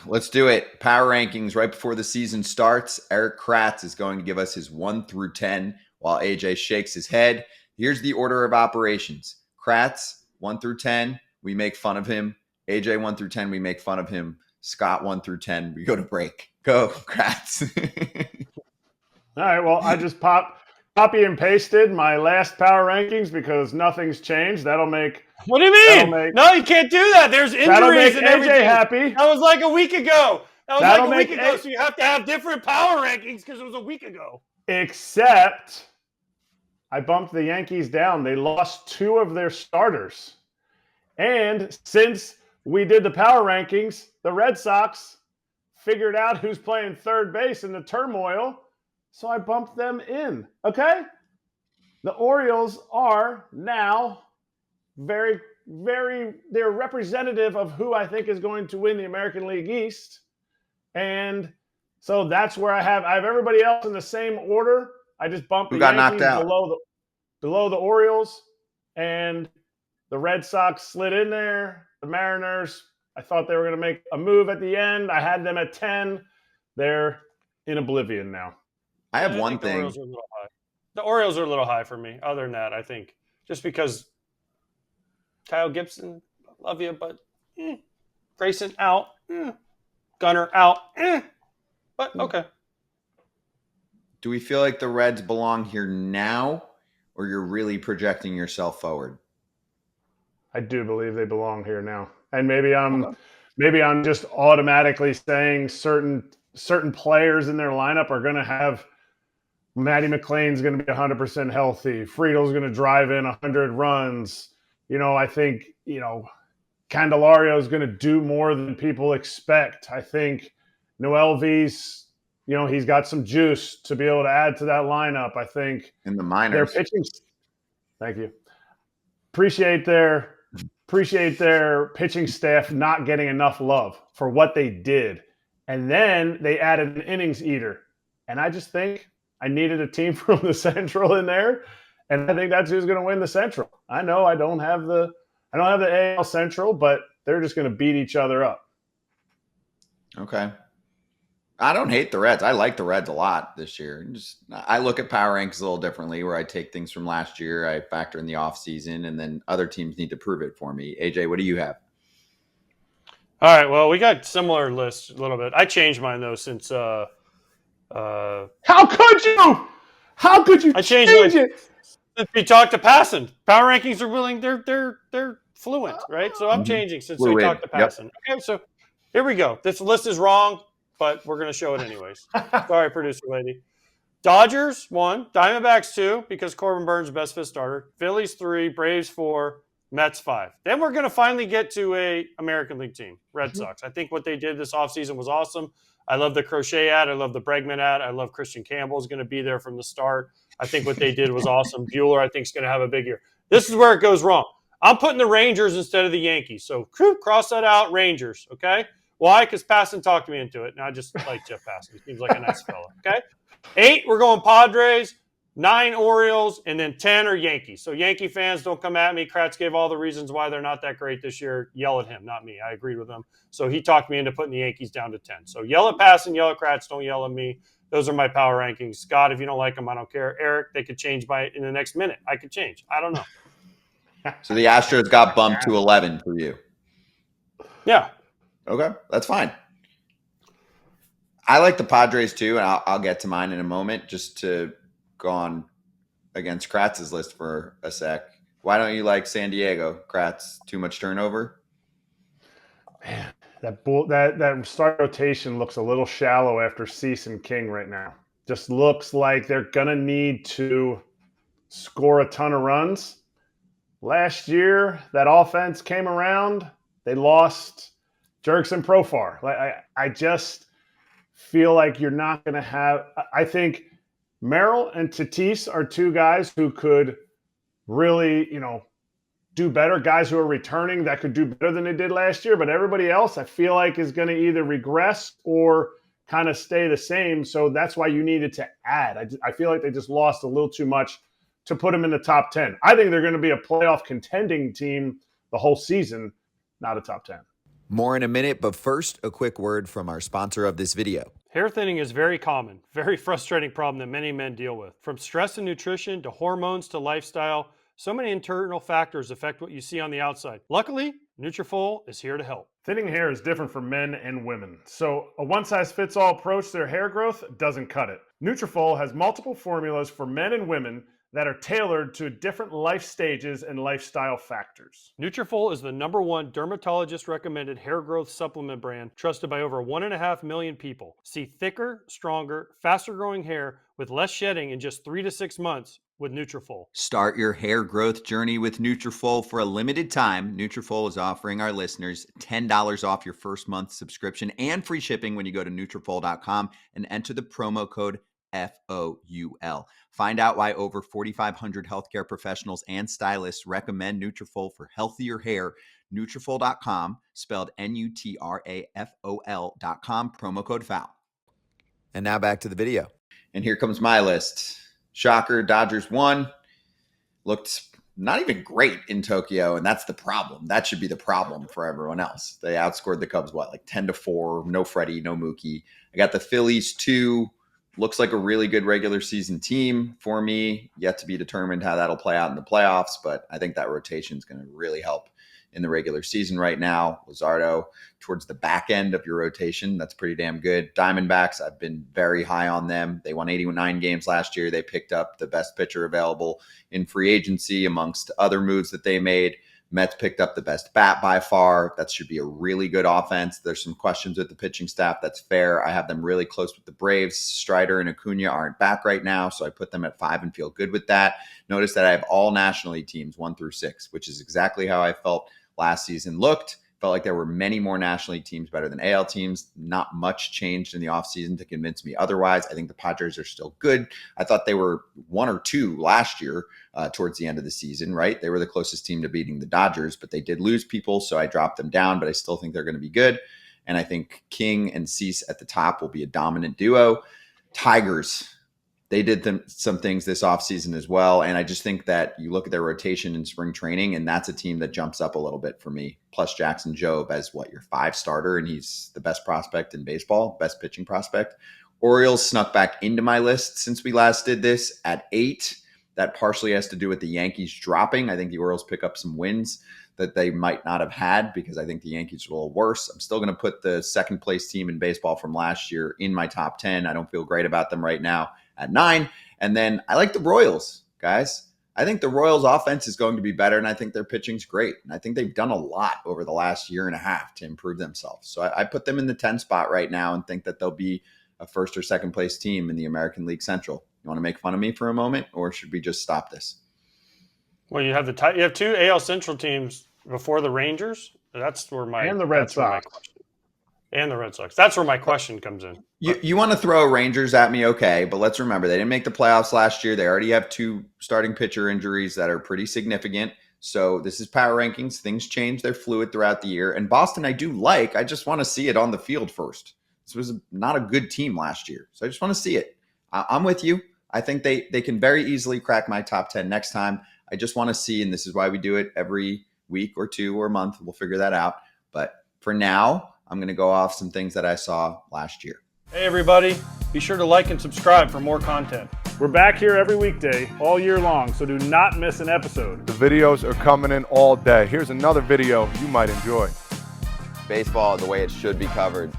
Let's do it. Power rankings right before the season starts. Erik Kratz is going to give us his 1 through 10 while AJ shakes his head. Here's the order of operations. Kratz, 1 through 10, we make fun of him. AJ, 1 through 10, we make fun of him. Scott, 1 through 10, we go to break. Go, Kratz. All right, well, I just copy and pasted my last power rankings because nothing's changed. That'll make... What do you mean? No, you can't do that. There's injuries and everything. AJ happy. That was like a week ago. So you have to have different power rankings because it was a week ago. Except I bumped the Yankees down. They lost 2 of their starters. And since we did the power rankings, the Red Sox figured out who's playing third base in the turmoil, so I bumped them in. Okay? The Orioles are now very, very, they're representative of who I think is going to win the American League East. And so that's where I have everybody else in the same order. I just bumped the Yankees below the Orioles, and the Red Sox slid in there. The Mariners, I thought they were going to make a move at the end. I had them at 10. They're in oblivion now. I have one thing. The Orioles are a little high for me. Other than that, I think just because Kyle Gibson, love you, but Grayson out, Gunner out, but okay. Do we feel like the Reds belong here now, or you're really projecting yourself forward? I do believe they belong here now, and maybe I'm just automatically saying certain players in their lineup are going to have. Matty McLean's going to be 100% healthy. Friedel's going to drive in 100 runs. I think Candelario is going to do more than people expect. I think Noel V's. He's got some juice to be able to add to that lineup. I think in the minors, their pitching. Thank you. Appreciate their pitching staff not getting enough love for what they did, and then they added an innings eater. And I just think I needed a team from the Central in there, and I think that's who's going to win the Central. I know I don't have the AL Central, but they're just going to beat each other up. Okay. I don't hate the Reds. I like the Reds a lot this year. I look at power rankings a little differently, where I take things from last year, I factor in the offseason, and then other teams need to prove it for me. AJ, what do you have? All right. Well, we got similar lists a little bit. I changed mine though since. How could you? How could you change it? Since we talked to Passon, power rankings are willing. They're fluent, right? So I'm changing since we talked to Passon. Yep. Okay, so here we go. This list is wrong, but we're going to show it anyways. Sorry, producer lady. Dodgers 1, Diamondbacks 2 because Corbin Burns is best fit starter. Phillies 3, Braves 4, Mets 5. Then we're going to finally get to a American League team, Red Sox. I think what they did this offseason was awesome. I love the Crochet ad. I love the Bregman ad. I love Christian Campbell is going to be there from the start. I think what they did was awesome. Bueller, I think, is going to have a big year. This is where it goes wrong. I'm putting the Rangers instead of the Yankees. So cross that out, Rangers, okay? Why? Because Passon talked me into it, and I just like Jeff Passon. He seems like a nice fella, okay? 8, we're going Padres. 9, Orioles, and then 10 are Yankees. So Yankee fans, don't come at me. Kratz gave all the reasons why they're not that great this year. Yell at him, not me. I agreed with him. So he talked me into putting the Yankees down to 10. So yell at Passon, yell at Kratz, don't yell at me. Those are my power rankings. Scott, if you don't like them, I don't care. Eric, they could change in the next minute. I could change. I don't know. So the Astros got bumped to 11 for you. Yeah. Okay, that's fine. I like the Padres too, and I'll get to mine in a moment just to go on against Kratz's list for a sec. Why don't you like San Diego? Kratz, too much turnover? Man, that start rotation looks a little shallow after Cease and King right now. Just looks like they're going to need to score a ton of runs. Last year, that offense came around. They lost Jerks and Profar. I just feel like you're not going to have – I think Merrill and Tatis are 2 guys who could really, do better, guys who are returning that could do better than they did last year. But everybody else, I feel like, is going to either regress or kind of stay the same. So that's why you needed to add. I feel like they just lost a little too much to put them in the top 10. I think they're going to be a playoff contending team the whole season, not a top 10. More in a minute, but first, a quick word from our sponsor of this video. Hair thinning is very common, very frustrating problem that many men deal with. From stress and nutrition to hormones to lifestyle, so many internal factors affect what you see on the outside. Luckily, Nutrafol is here to help. Thinning hair is different for men and women, so a one-size-fits-all approach to their hair growth doesn't cut it. Nutrafol has multiple formulas for men and women that are tailored to different life stages and lifestyle factors. Nutrafol is the #1 dermatologist-recommended hair growth supplement brand trusted by over 1.5 million people. See thicker, stronger, faster-growing hair with less shedding in just 3 to 6 months with Nutrafol. Start your hair growth journey with Nutrafol. For a limited time, Nutrafol is offering our listeners $10 off your first month subscription and free shipping when you go to Nutrafol.com and enter the promo code FOUL. Find out why over 4,500 healthcare professionals and stylists recommend Nutrafol for healthier hair. Nutrafol.com, spelled Nutrafol.com, promo code FOUL. And now back to the video. And here comes my list. Shocker, Dodgers won. Looked not even great in Tokyo, and that's the problem. That should be the problem for everyone else. They outscored the Cubs, like 10-4, no Freddie, no Mookie. I got the Phillies 2. Looks like a really good regular season team for me. Yet to be determined how that'll play out in the playoffs, but I think that rotation is going to really help in the regular season right now. Luzardo towards the back end of your rotation. That's pretty damn good. Diamondbacks, I've been very high on them. They won 89 games last year. They picked up the best pitcher available in free agency amongst other moves that they made. Mets picked up the best bat by far. That should be a really good offense. There's some questions with the pitching staff. That's fair. I have them really close with the Braves. Strider and Acuna aren't back right now, so I put them at 5 and feel good with that. Notice that I have all National League teams 1 through 6, which is exactly how I felt last season looked. Felt like there were many more National League teams better than AL teams. Not much changed in the offseason to convince me otherwise. I think the Padres are still good. I thought they were 1 or 2 last year towards the end of the season, right? They were the closest team to beating the Dodgers, but they did lose people, so I dropped them down, but I still think they're going to be good. And I think King and Cease at the top will be a dominant duo. Tigers, they did some things this offseason as well. And I just think that you look at their rotation in spring training, and that's a team that jumps up a little bit for me. Plus Jackson Jobe as your 5 starter, and he's the best prospect in baseball, best pitching prospect. Orioles snuck back into my list since we last did this at 8. That partially has to do with the Yankees dropping. I think the Orioles pick up some wins that they might not have had because I think the Yankees are a little worse. I'm still going to put the second place team in baseball from last year in my top 10. I don't feel great about them right now at 9. And then I like the Royals, guys. I think the Royals offense is going to be better, and I think their pitching's great. And I think they've done a lot over the last year and a half to improve themselves. So I put them in the 10 spot right now and think that they'll be a first or second place team in the American League Central. You want to make fun of me for a moment, or should we just stop this? Well, you have you have 2 AL Central teams before the Rangers. That's where my and the Red Sox. And the Red Sox. That's where my question comes in. You want to throw Rangers at me, okay, but let's remember they didn't make the playoffs last year. They already have 2 starting pitcher injuries that are pretty significant. So this is power rankings. Things change. They're fluid throughout the year. And Boston, I do like. I just want to see it on the field first. This was not a good team last year. So I just want to see it. I'm with you. I think they can very easily crack my top 10 next time. I just want to see, and this is why we do it every week or 2 or month. We'll figure that out. But for now, I'm going to go off some things that I saw last year. Hey, everybody. Be sure to like and subscribe for more content. We're back here every weekday, all year long, so do not miss an episode. The videos are coming in all day. Here's another video you might enjoy. Baseball the way it should be covered.